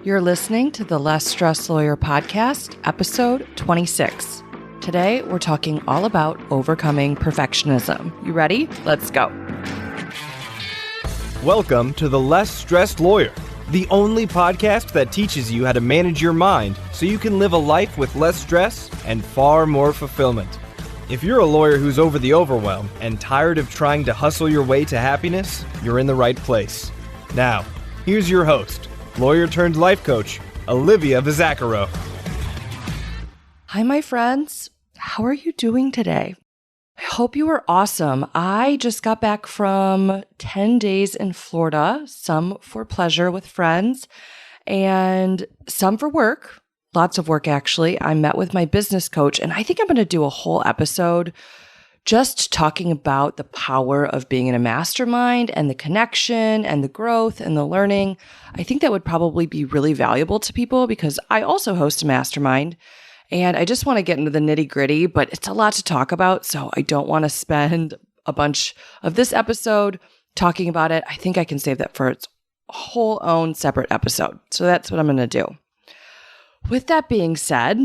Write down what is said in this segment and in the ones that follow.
You're listening to the Less Stressed Lawyer podcast, episode 26. Today, we're talking all about overcoming perfectionism. You ready? Let's go. Welcome to the Less Stressed Lawyer, the only podcast that teaches you how to manage your mind so you can live a life with less stress and far more fulfillment. If you're a lawyer who's over the overwhelm and tired of trying to hustle your way to happiness, you're in the right place. Now, here's your host, lawyer turned life coach, Olivia Vizacaro. Hi, my friends. How are you doing today? I hope you are awesome. I just got back from 10 days in Florida, some for pleasure with friends and some for work. Lots of work, actually. I met with my business coach, and I think I'm going to do a whole episode just talking about the power of being in a mastermind and the connection and the growth and the learning. I think that would probably be really valuable to people because I also host a mastermind and I just want to get into the nitty gritty, but it's a lot to talk about. So I don't want to spend a bunch of this episode talking about it. I think I can save that for its whole own separate episode. So that's what I'm going to do. With that being said,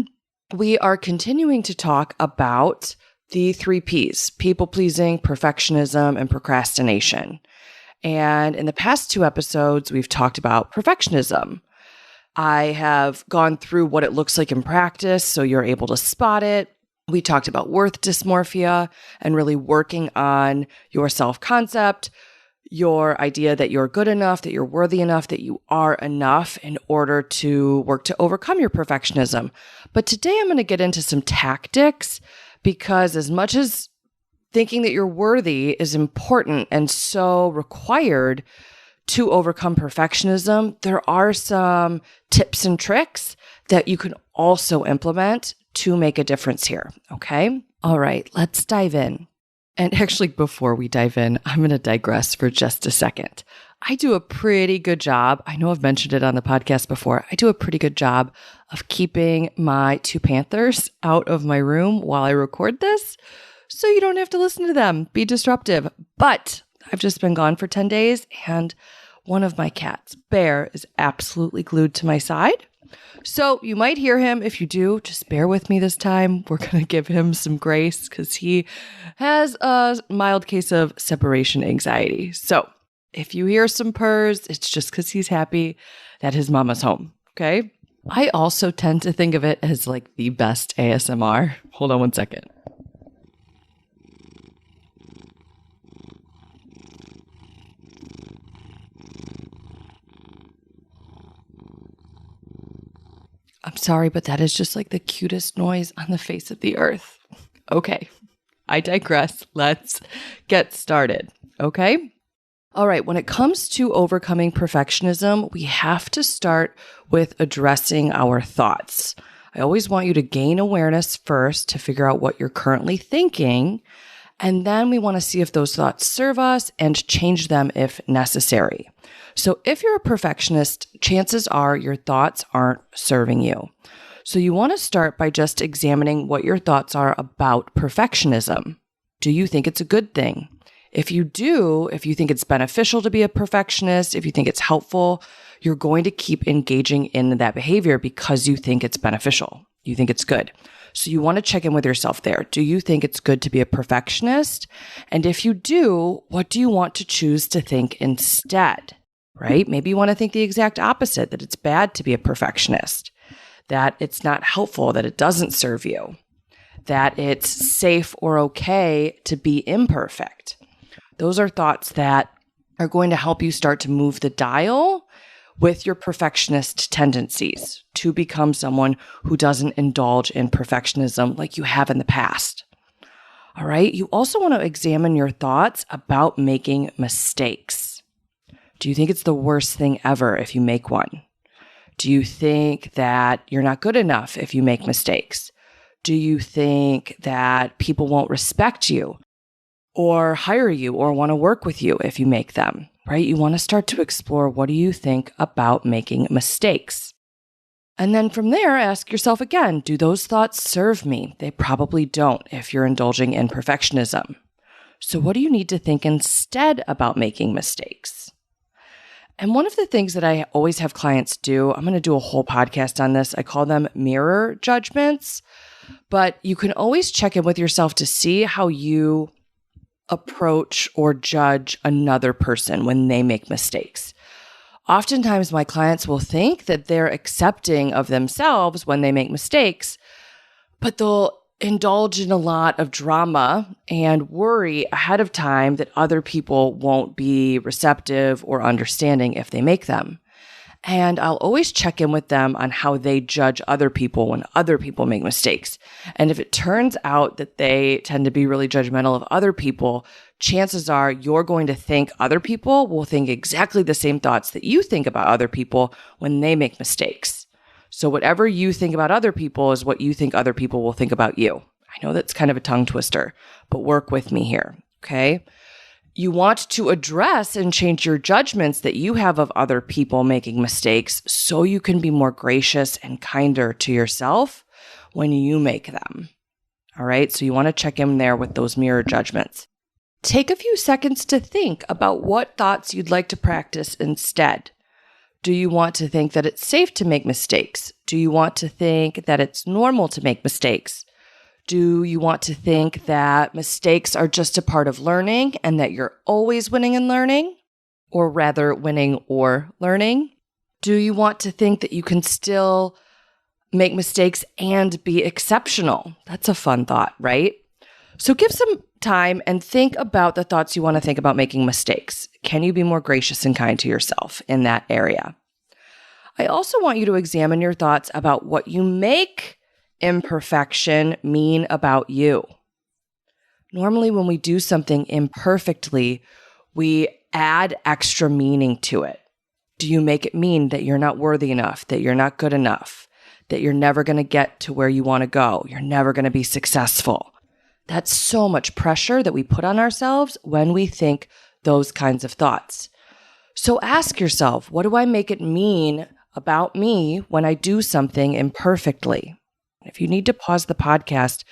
we are continuing to talk about the 3 Ps, people-pleasing, perfectionism, and procrastination. And in the past 2 episodes, we've talked about perfectionism. I have gone through what it looks like in practice, so you're able to spot it. We talked about worth dysmorphia and really working on your self-concept, your idea that you're good enough, that you're worthy enough, that you are enough in order to work to overcome your perfectionism. But today I'm going to get into some tactics because as much as thinking that you're worthy is important and so required to overcome perfectionism, there are some tips and tricks that you can also implement to make a difference here. Okay? All right, let's dive in. And actually, before we dive in, I'm going to digress for just a second. I do a pretty good job. I know I've mentioned it on the podcast before. I do a pretty good job of keeping my 2 panthers out of my room while I record this, so you don't have to listen to them, be disruptive. But I've just been gone for 10 days, and one of my cats, Bear, is absolutely glued to my side. So you might hear him. If you do, just bear with me this time. We're going to give him some grace because he has a mild case of separation anxiety. So if you hear some purrs, it's just because he's happy that his mama's home, okay? I also tend to think of it as like the best ASMR. Hold on one second. I'm sorry, but that is just like the cutest noise on the face of the earth. Okay, I digress. Let's get started, okay? All right, when it comes to overcoming perfectionism, we have to start with addressing our thoughts. I always want you to gain awareness first to figure out what you're currently thinking, and then we want to see if those thoughts serve us and change them if necessary. So if you're a perfectionist, chances are your thoughts aren't serving you. So you want to start by just examining what your thoughts are about perfectionism. Do you think it's a good thing? If you do, if you think it's beneficial to be a perfectionist, if you think it's helpful, you're going to keep engaging in that behavior because you think it's beneficial. You think it's good. So you want to check in with yourself there. Do you think it's good to be a perfectionist? And if you do, what do you want to choose to think instead? Right? Maybe you want to think the exact opposite, that it's bad to be a perfectionist, that it's not helpful, that it doesn't serve you, that it's safe or okay to be imperfect. Those are thoughts that are going to help you start to move the dial with your perfectionist tendencies to become someone who doesn't indulge in perfectionism like you have in the past. All right. You also want to examine your thoughts about making mistakes. Do you think it's the worst thing ever if you make one? Do you think that you're not good enough if you make mistakes? Do you think that people won't respect you or hire you or want to work with you if you make them, right? You want to start to explore, what do you think about making mistakes? And then from there, ask yourself again, do those thoughts serve me? They probably don't if you're indulging in perfectionism. So what do you need to think instead about making mistakes? And one of the things that I always have clients do, I'm going to do a whole podcast on this. I call them mirror judgments, but you can always check in with yourself to see how you approach or judge another person when they make mistakes. Oftentimes, my clients will think that they're accepting of themselves when they make mistakes, but they'll indulge in a lot of drama and worry ahead of time that other people won't be receptive or understanding if they make them. And I'll always check in with them on how they judge other people when other people make mistakes. And if it turns out that they tend to be really judgmental of other people, chances are you're going to think other people will think exactly the same thoughts that you think about other people when they make mistakes. So whatever you think about other people is what you think other people will think about you. I know that's kind of a tongue twister, but work with me here, okay? You want to address and change your judgments that you have of other people making mistakes so you can be more gracious and kinder to yourself when you make them. All right, so you want to check in there with those mirror judgments. Take a few seconds to think about what thoughts you'd like to practice instead. Do you want to think that it's safe to make mistakes? Do you want to think that it's normal to make mistakes? Do you want to think that mistakes are just a part of learning and that you're always winning and learning? Or rather, winning or learning? Do you want to think that you can still make mistakes and be exceptional? That's a fun thought, right? So give some time and think about the thoughts you want to think about making mistakes. Can you be more gracious and kind to yourself in that area? I also want you to examine your thoughts about what you make imperfection mean about you. Normally, when we do something imperfectly, we add extra meaning to it. Do you make it mean that you're not worthy enough, that you're not good enough, that you're never going to get to where you want to go, you're never going to be successful? That's so much pressure that we put on ourselves when we think those kinds of thoughts. So ask yourself, what do I make it mean about me when I do something imperfectly? If you need to pause the podcast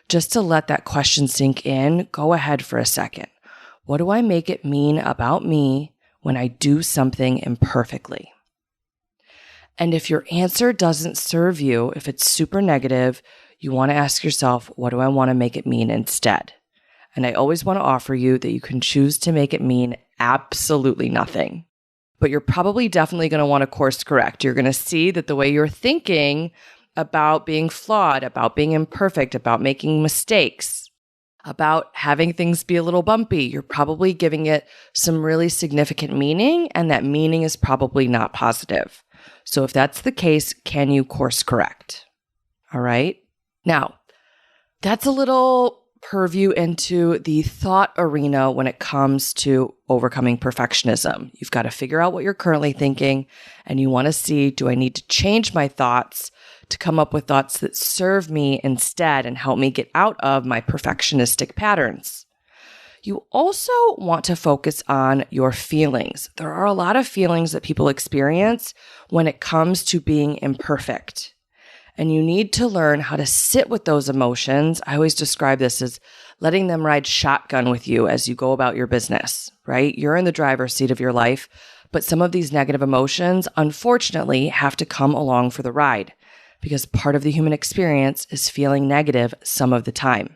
just to let that question sink in, go ahead for a second. What do I make it mean about me when I do something imperfectly? And if your answer doesn't serve you, if it's super negative, you want to ask yourself, what do I want to make it mean instead? And I always want to offer you that you can choose to make it mean absolutely nothing. But you're probably definitely going to want to course correct. You're going to see that the way you're thinking about being flawed, about being imperfect, about making mistakes, about having things be a little bumpy, you're probably giving it some really significant meaning, and that meaning is probably not positive. So if that's the case, can you course correct? All right. Now, that's a little purview into the thought arena when it comes to overcoming perfectionism. You've got to figure out what you're currently thinking, and you want to see, do I need to change my thoughts to come up with thoughts that serve me instead and help me get out of my perfectionistic patterns? You also want to focus on your feelings. There are a lot of feelings that people experience when it comes to being imperfect. And you need to learn how to sit with those emotions. I always describe this as letting them ride shotgun with you as you go about your business, right? You're in the driver's seat of your life, but some of these negative emotions, unfortunately, have to come along for the ride because part of the human experience is feeling negative some of the time.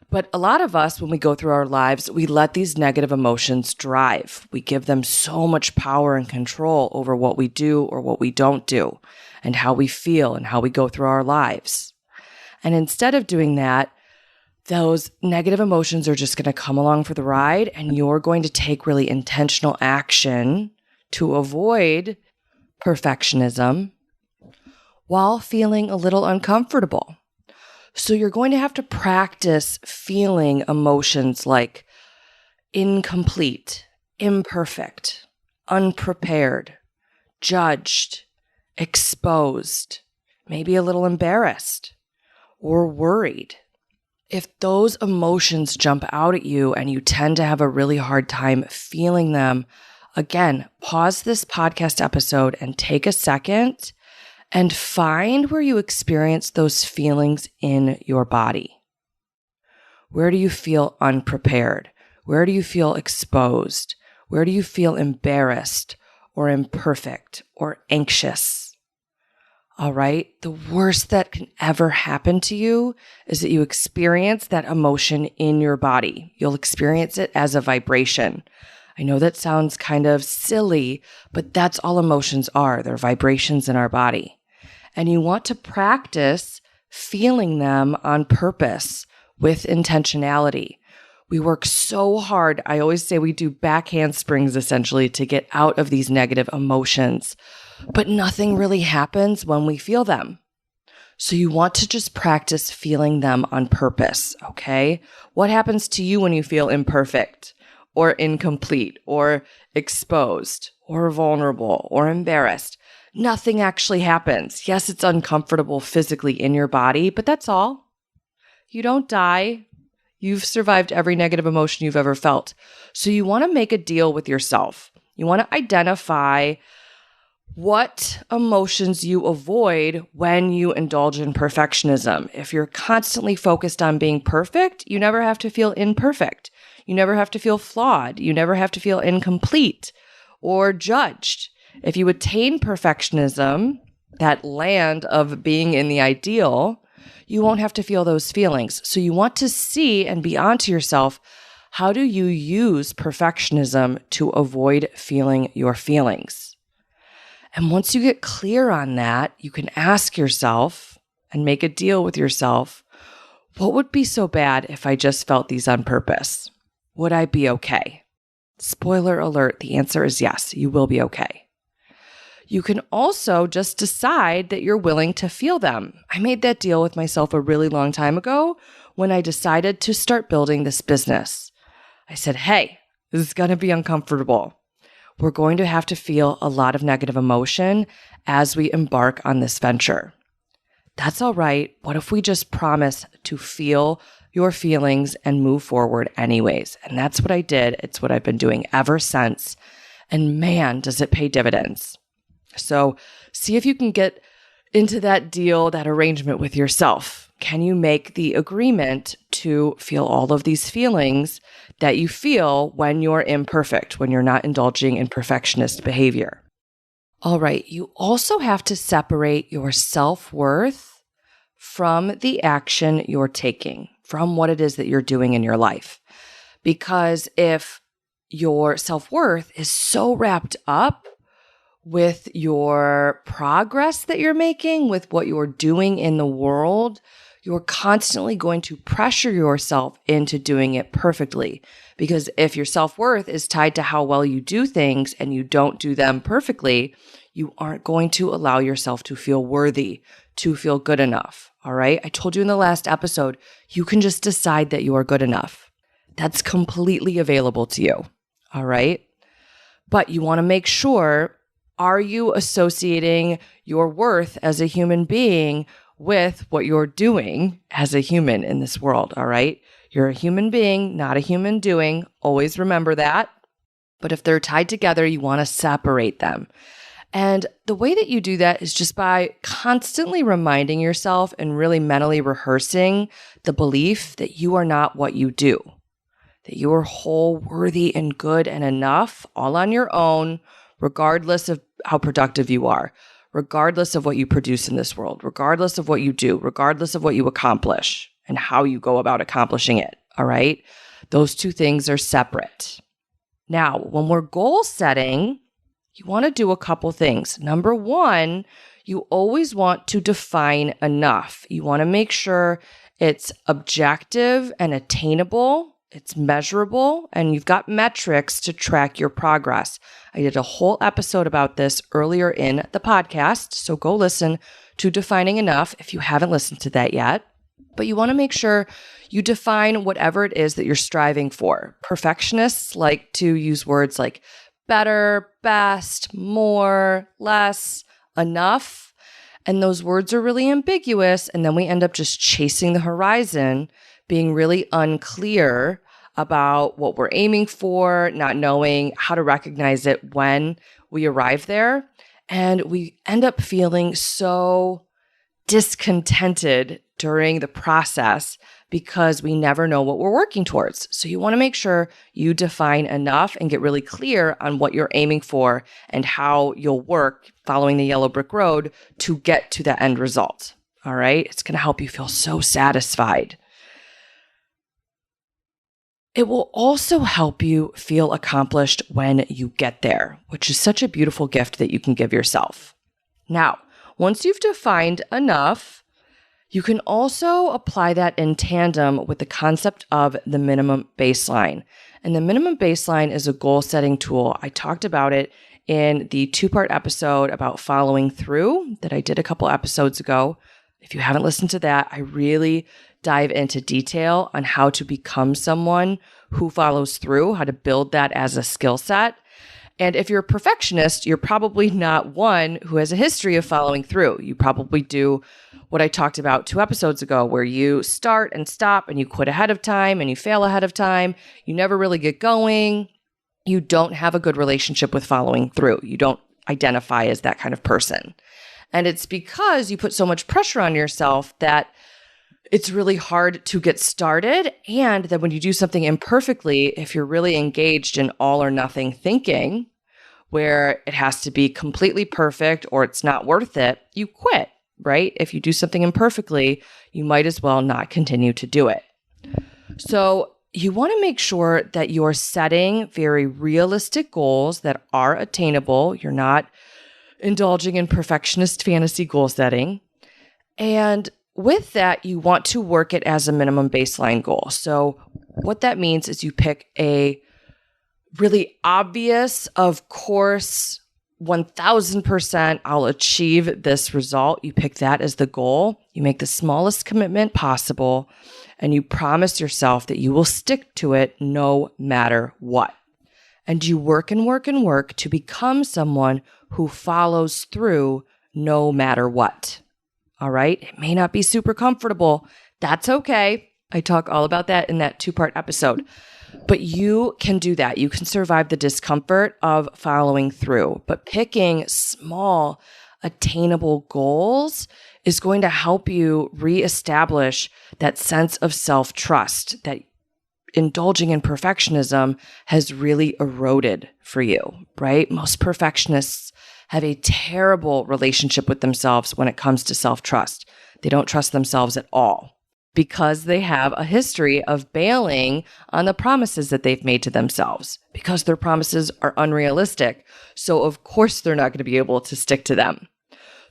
But a lot of us, when we go through our lives, we let these negative emotions drive. We give them so much power and control over what we do or what we don't do, and how we feel and how we go through our lives. And instead of doing that, those negative emotions are just going to come along for the ride, and you're going to take really intentional action to avoid perfectionism while feeling a little uncomfortable. So you're going to have to practice feeling emotions like incomplete, imperfect, unprepared, judged, exposed, maybe a little embarrassed or worried. If those emotions jump out at you and you tend to have a really hard time feeling them, again, pause this podcast episode and take a second and find where you experience those feelings in your body. Where do you feel unprepared? Where do you feel exposed? Where do you feel embarrassed or imperfect or anxious? All right. The worst that can ever happen to you is that you experience that emotion in your body. You'll experience it as a vibration. I know that sounds kind of silly, but that's all emotions are. They're vibrations in our body. And you want to practice feeling them on purpose with intentionality. We work so hard. I always say we do back handsprings essentially to get out of these negative emotions, but nothing really happens when we feel them. So you want to just practice feeling them on purpose, okay? What happens to you when you feel imperfect or incomplete or exposed or vulnerable or embarrassed? Nothing actually happens. Yes, it's uncomfortable physically in your body, but that's all. You don't die. You've survived every negative emotion you've ever felt. So you want to make a deal with yourself. You want to identify what emotions you avoid when you indulge in perfectionism. If you're constantly focused on being perfect, you never have to feel imperfect. You never have to feel flawed. You never have to feel incomplete or judged. If you attain perfectionism, that land of being in the ideal, you won't have to feel those feelings. So you want to see and be onto yourself, how do you use perfectionism to avoid feeling your feelings? And once you get clear on that, you can ask yourself and make a deal with yourself, what would be so bad if I just felt these on purpose? Would I be okay? Spoiler alert, the answer is yes, you will be okay. You can also just decide that you're willing to feel them. I made that deal with myself a really long time ago when I decided to start building this business. I said, hey, this is going to be uncomfortable. We're going to have to feel a lot of negative emotion as we embark on this venture. That's all right. What if we just promise to feel your feelings and move forward anyways? And that's what I did. It's what I've been doing ever since. And man, does it pay dividends. So see if you can get into that deal, that arrangement with yourself. Can you make the agreement to feel all of these feelings that you feel when you're imperfect, when you're not indulging in perfectionist behavior? All right, you also have to separate your self-worth from the action you're taking, from what it is that you're doing in your life. Because if your self-worth is so wrapped up with your progress that you're making, with what you're doing in the world, you're constantly going to pressure yourself into doing it perfectly. Because if your self-worth is tied to how well you do things and you don't do them perfectly, you aren't going to allow yourself to feel worthy, to feel good enough. All right? I told you in the last episode, you can just decide that you are good enough. That's completely available to you. All right? But you want to make sure, are you associating your worth as a human being with what you're doing as a human in this world, all right? You're a human being, not a human doing. Always remember that. But if they're tied together, you want to separate them. And the way that you do that is just by constantly reminding yourself and really mentally rehearsing the belief that you are not what you do, that you are whole, worthy, and good and enough all on your own, regardless of how productive you are, regardless of what you produce in this world, regardless of what you do, regardless of what you accomplish and how you go about accomplishing it, all right? Those two things are separate. Now, when we're goal setting, you want to do a couple things. Number one, you always want to define enough. You want to make sure it's objective and attainable, it's measurable, and you've got metrics to track your progress. I did a whole episode about this earlier in the podcast, so go listen to Defining Enough if you haven't listened to that yet. But you want to make sure you define whatever it is that you're striving for. Perfectionists like to use words like better, best, more, less, enough. And those words are really ambiguous. And then we end up just chasing the horizon, being really unclear about what we're aiming for, not knowing how to recognize it when we arrive there. And we end up feeling so discontented during the process because we never know what we're working towards. So you want to make sure you define enough and get really clear on what you're aiming for and how you'll work following the yellow brick road to get to the end result. All right? It's going to help you feel so satisfied. It will also help you feel accomplished when you get there, which is such a beautiful gift that you can give yourself. Now, once you've defined enough, you can also apply that in tandem with the concept of the minimum baseline. And the minimum baseline is a goal-setting tool. I talked about it in the 2-part episode about following through that I did a couple episodes ago. If you haven't listened to that, I really dive into detail on how to become someone who follows through, how to build that as a skill set. And if you're a perfectionist, you're probably not one who has a history of following through. You probably do what I talked about 2 episodes ago, where you start and stop and you quit ahead of time and you fail ahead of time. You never really get going. You don't have a good relationship with following through. You don't identify as that kind of person. And it's because you put so much pressure on yourself that it's really hard to get started. And that when you do something imperfectly, if you're really engaged in all or nothing thinking, where it has to be completely perfect or it's not worth it, you quit, right? If you do something imperfectly, you might as well not continue to do it. So you want to make sure that you're setting very realistic goals that are attainable. You're not indulging in perfectionist fantasy goal setting. And with that, you want to work it as a minimum baseline goal. So what that means is you pick a really obvious, of course, 1000% I'll achieve this result. You pick that as the goal. You make the smallest commitment possible, and you promise yourself that you will stick to it no matter what. And you work and work and work to become someone who follows through no matter what. All right? It may not be super comfortable. That's okay. I talk all about that in that 2-part episode. But you can do that. You can survive the discomfort of following through. But picking small, attainable goals is going to help you reestablish that sense of self-trust that indulging in perfectionism has really eroded for you, right? Most perfectionists have a terrible relationship with themselves when it comes to self-trust. They don't trust themselves at all because they have a history of bailing on the promises that they've made to themselves because their promises are unrealistic. So of course they're not going to be able to stick to them.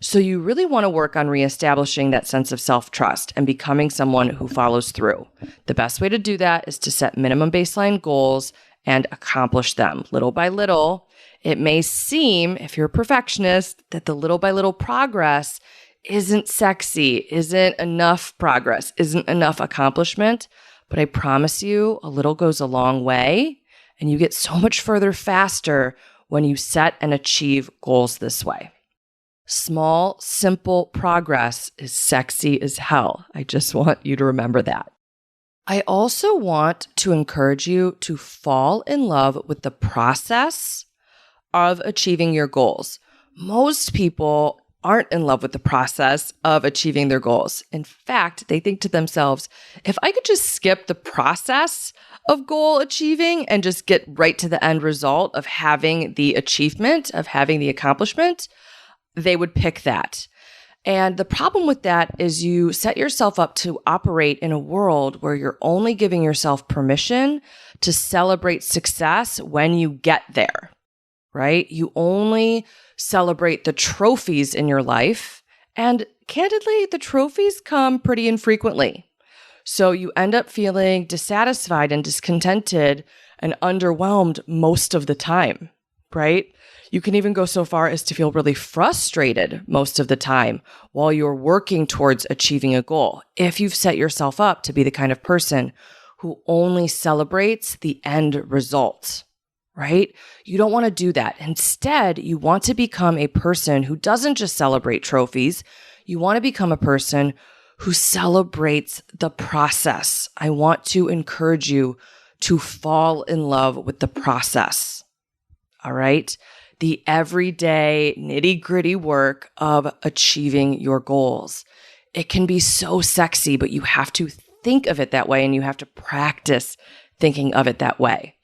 So you really want to work on reestablishing that sense of self-trust and becoming someone who follows through. The best way to do that is to set minimum baseline goals and accomplish them little by little. It may seem, if you're a perfectionist, that the little by little progress isn't sexy, isn't enough progress, isn't enough accomplishment. But I promise you, a little goes a long way, and you get so much further faster when you set and achieve goals this way. Small, simple progress is sexy as hell. I just want you to remember that. I also want to encourage you to fall in love with the process of achieving your goals. Most people aren't in love with the process of achieving their goals. In fact, they think to themselves, if I could just skip the process of goal achieving and just get right to the end result of having the achievement, of having the accomplishment, they would pick that. And the problem with that is you set yourself up to operate in a world where you're only giving yourself permission to celebrate success when you get there, right? You only celebrate the trophies in your life. And candidly, the trophies come pretty infrequently. So you end up feeling dissatisfied and discontented and underwhelmed most of the time, right? You can even go so far as to feel really frustrated most of the time while you're working towards achieving a goal. If you've set yourself up to be the kind of person who only celebrates the end result, right? You don't want to do that. Instead, you want to become a person who doesn't just celebrate trophies. You want to become a person who celebrates the process. I want to encourage you to fall in love with the process. All right? The everyday nitty-gritty work of achieving your goals. It can be so sexy, but you have to think of it that way and you have to practice thinking of it that way.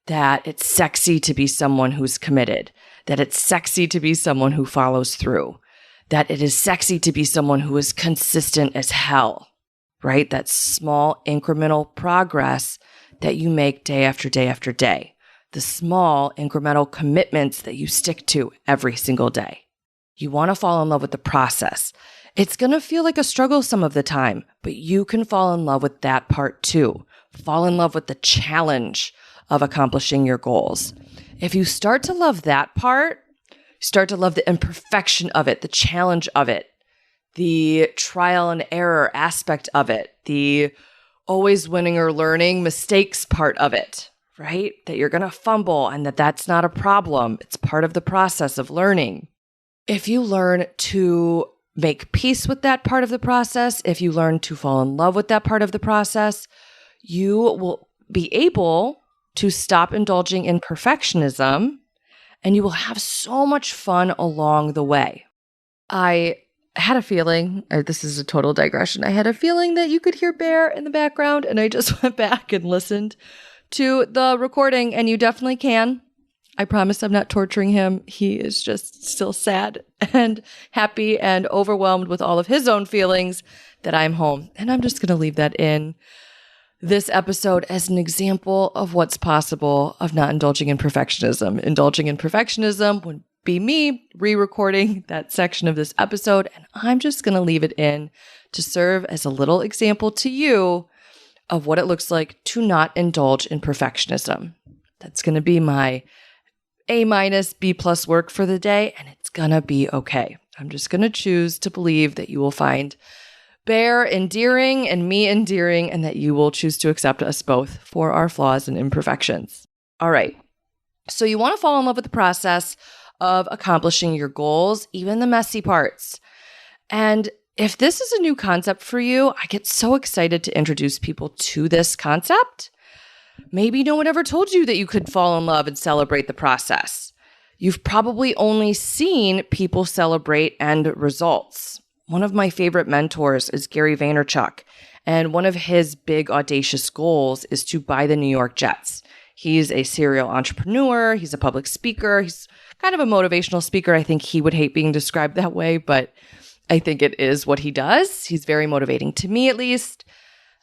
That it's sexy to be someone who's committed, that it's sexy to be someone who follows through, that it is sexy to be someone who is consistent as hell, right? That small incremental progress that you make day after day after day, the small incremental commitments that you stick to every single day. You want to fall in love with the process. It's going to feel like a struggle some of the time, but you can fall in love with that part too. Fall in love with the challenge of accomplishing your goals. If you start to love that part, start to love the imperfection of it, the challenge of it, the trial and error aspect of it, the always winning or learning mistakes part of it, right? That you're going to fumble and that's not a problem. It's part of the process of learning. If you learn to make peace with that part of the process, if you learn to fall in love with that part of the process, you will be able to stop indulging in perfectionism, and you will have so much fun along the way. I had a feeling, or this is a total digression, I had a feeling that you could hear Bear in the background, and I just went back and listened to the recording, and you definitely can. I promise I'm not torturing him. He is just still sad and happy and overwhelmed with all of his own feelings that I'm home. And I'm just going to leave that in this episode as an example of what's possible of not indulging in perfectionism. Indulging in perfectionism would be me re-recording that section of this episode, and I'm just going to leave it in to serve as a little example to you of what it looks like to not indulge in perfectionism. That's going to be my A-, B+ work for the day, and it's going to be okay. I'm just going to choose to believe that you will find Bear endearing and me endearing, and that you will choose to accept us both for our flaws and imperfections. All right. So you want to fall in love with the process of accomplishing your goals, even the messy parts. And if this is a new concept for you, I get so excited to introduce people to this concept. Maybe no one ever told you that you could fall in love and celebrate the process. You've probably only seen people celebrate end results. One of my favorite mentors is Gary Vaynerchuk, and one of his big audacious goals is to buy the New York Jets. He's a serial entrepreneur. He's a public speaker. He's kind of a motivational speaker. I think he would hate being described that way, but I think it is what he does. He's very motivating to me, at least.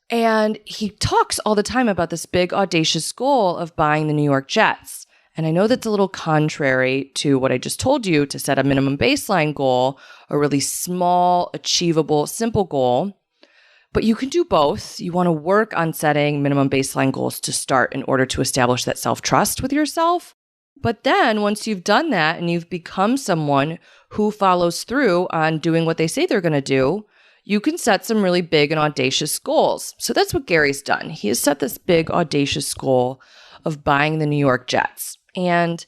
And he talks all the time about this big audacious goal of buying the New York Jets. And I know that's a little contrary to what I just told you, to set a minimum baseline goal, a really small, achievable, simple goal. But you can do both. You want to work on setting minimum baseline goals to start in order to establish that self-trust with yourself. But then once you've done that and you've become someone who follows through on doing what they say they're going to do, you can set some really big and audacious goals. So that's what Gary's done. He has set this big, audacious goal of buying the New York Jets. And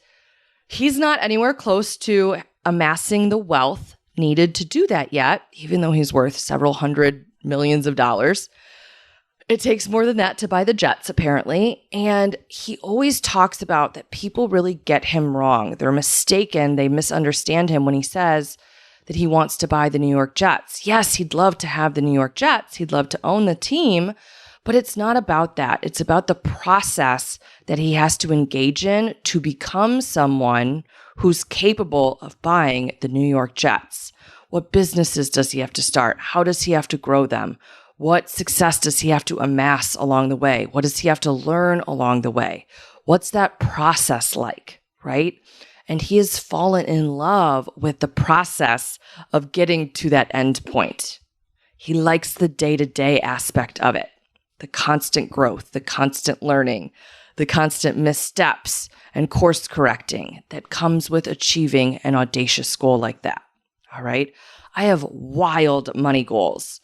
he's not anywhere close to amassing the wealth needed to do that yet, even though he's worth several $100 million. It takes more than that to buy the Jets, apparently. And he always talks about that people really get him wrong. They're mistaken. They misunderstand him when he says that he wants to buy the New York Jets. Yes, he'd love to have the New York Jets. He'd love to own the team. But it's not about that. It's about the process that he has to engage in to become someone who's capable of buying the New York Jets. What businesses does he have to start? How does he have to grow them? What success does he have to amass along the way? What does he have to learn along the way? What's that process like, right? And he has fallen in love with the process of getting to that end point. He likes the day-to-day aspect of it. The constant growth, the constant learning, the constant missteps and course correcting that comes with achieving an audacious goal like that. All right. I have wild money goals.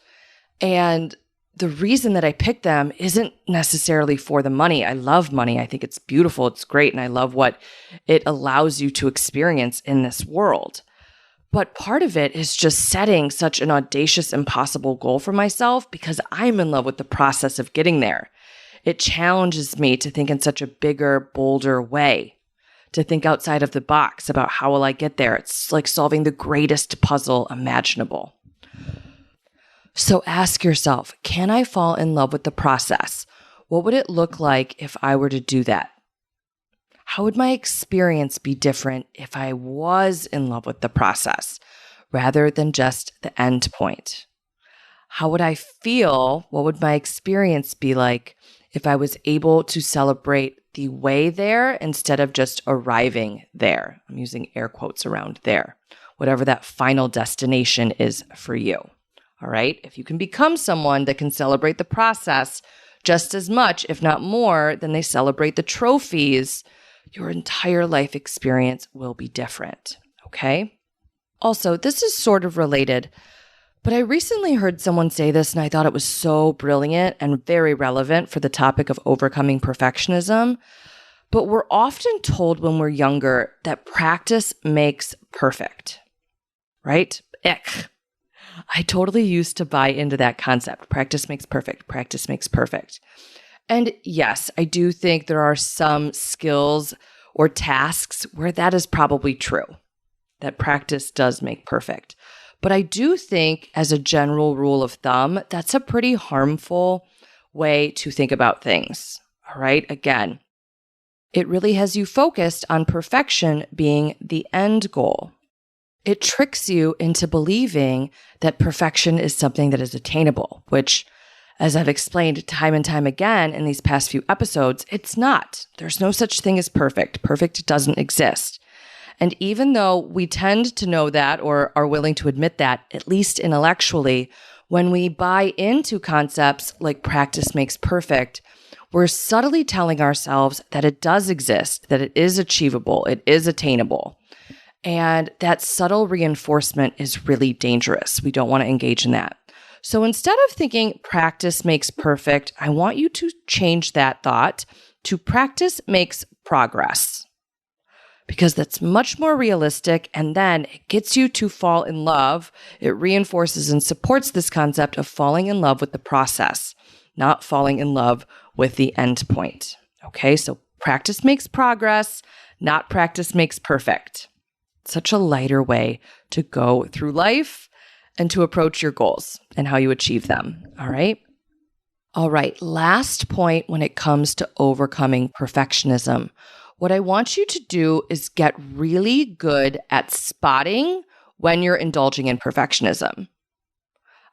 And the reason that I pick them isn't necessarily for the money. I love money. I think it's beautiful. It's great. And I love what it allows you to experience in this world. But part of it is just setting such an audacious, impossible goal for myself because I'm in love with the process of getting there. It challenges me to think in such a bigger, bolder way, to think outside of the box about how will I get there. It's like solving the greatest puzzle imaginable. So ask yourself, can I fall in love with the process? What would it look like if I were to do that? How would my experience be different if I was in love with the process rather than just the end point? How would I feel? What would my experience be like if I was able to celebrate the way there instead of just arriving there? I'm using air quotes around there, whatever that final destination is for you. All right. If you can become someone that can celebrate the process just as much, if not more, than they celebrate the trophies, your entire life experience will be different. Okay. Also, this is sort of related, but I recently heard someone say this and I thought it was so brilliant and very relevant for the topic of overcoming perfectionism. But we're often told when we're younger that practice makes perfect, right? Ick. I totally used to buy into that concept. Practice makes perfect. Practice makes perfect. And yes, I do think there are some skills or tasks where that is probably true, that practice does make perfect. But I do think, as a general rule of thumb, that's a pretty harmful way to think about things. All right. Again, it really has you focused on perfection being the end goal. It tricks you into believing that perfection is something that is attainable, which, as I've explained time and time again in these past few episodes, it's not. There's no such thing as perfect. Perfect doesn't exist. And even though we tend to know that or are willing to admit that, at least intellectually, when we buy into concepts like practice makes perfect, we're subtly telling ourselves that it does exist, that it is achievable, it is attainable. And that subtle reinforcement is really dangerous. We don't want to engage in that. So instead of thinking practice makes perfect, I want you to change that thought to practice makes progress, because that's much more realistic. And then it gets you to fall in love. It reinforces and supports this concept of falling in love with the process, not falling in love with the end point. Okay, so practice makes progress, not practice makes perfect. Such a lighter way to go through life and to approach your goals and how you achieve them. All right. All right. Last point when it comes to overcoming perfectionism. What I want you to do is get really good at spotting when you're indulging in perfectionism.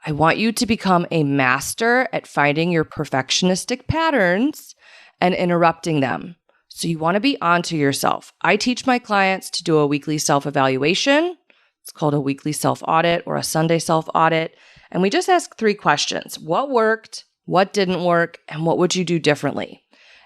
I want you to become a master at finding your perfectionistic patterns and interrupting them. So you want to be onto yourself. I teach my clients to do a weekly self-evaluation. It's called a weekly self-audit or a Sunday self-audit. And we just ask 3 questions. What worked? What didn't work? And what would you do differently?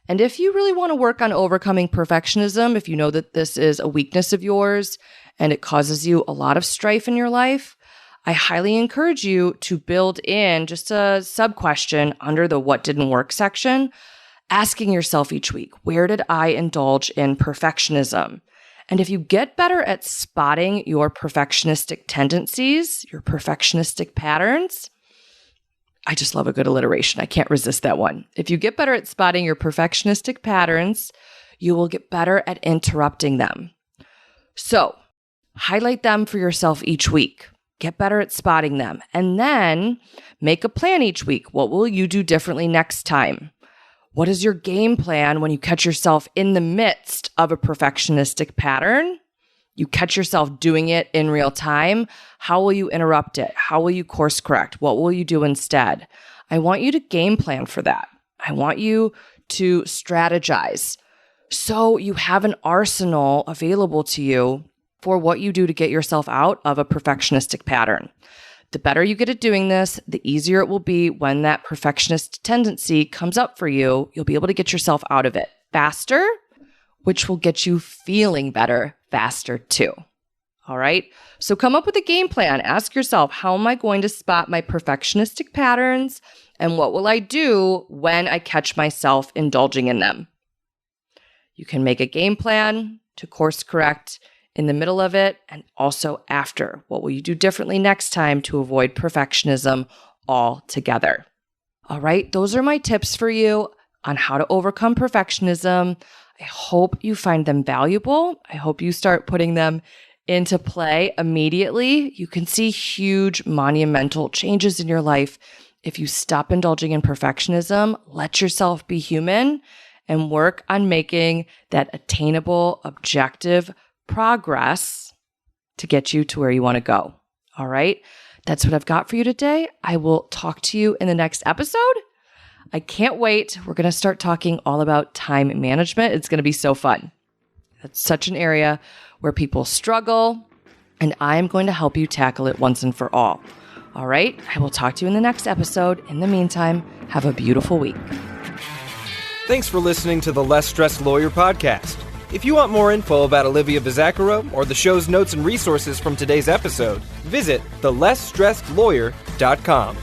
And if you really want to work on overcoming perfectionism, if you know that this is a weakness of yours and it causes you a lot of strife in your life, I highly encourage you to build in just a sub-question under the what didn't work section, asking yourself each week, where did I indulge in perfectionism? And if you get better at spotting your perfectionistic tendencies, your perfectionistic patterns, I just love a good alliteration. I can't resist that one. If you get better at spotting your perfectionistic patterns, you will get better at interrupting them. So highlight them for yourself each week. Get better at spotting them. And then make a plan each week. What will you do differently next time? What is your game plan when you catch yourself in the midst of a perfectionistic pattern? You catch yourself doing it in real time. How will you interrupt it? How will you course correct? What will you do instead? I want you to game plan for that. I want you to strategize so you have an arsenal available to you for what you do to get yourself out of a perfectionistic pattern. The better you get at doing this, the easier it will be when that perfectionist tendency comes up for you. You'll be able to get yourself out of it faster, which will get you feeling better faster too. All right. So come up with a game plan. Ask yourself, how am I going to spot my perfectionistic patterns? And what will I do when I catch myself indulging in them? You can make a game plan to course correct in the middle of it and also after. What will you do differently next time to avoid perfectionism altogether? All right. Those are my tips for you on how to overcome perfectionism. I hope you find them valuable. I hope you start putting them into play immediately, you can see huge monumental changes in your life if you stop indulging in perfectionism, let yourself be human, and work on making that attainable, objective progress to get you to where you want to go. All right? That's what I've got for you today. I will talk to you in the next episode. I can't wait. We're going to start talking all about time management. It's going to be so fun. That's such an area where people struggle, and I am going to help you tackle it once and for all. All right? I will talk to you in the next episode. In the meantime, have a beautiful week. Thanks for listening to the Less Stressed Lawyer podcast. If you want more info about Olivia Bizacaro or the show's notes and resources from today's episode, visit thelessstressedlawyer.com.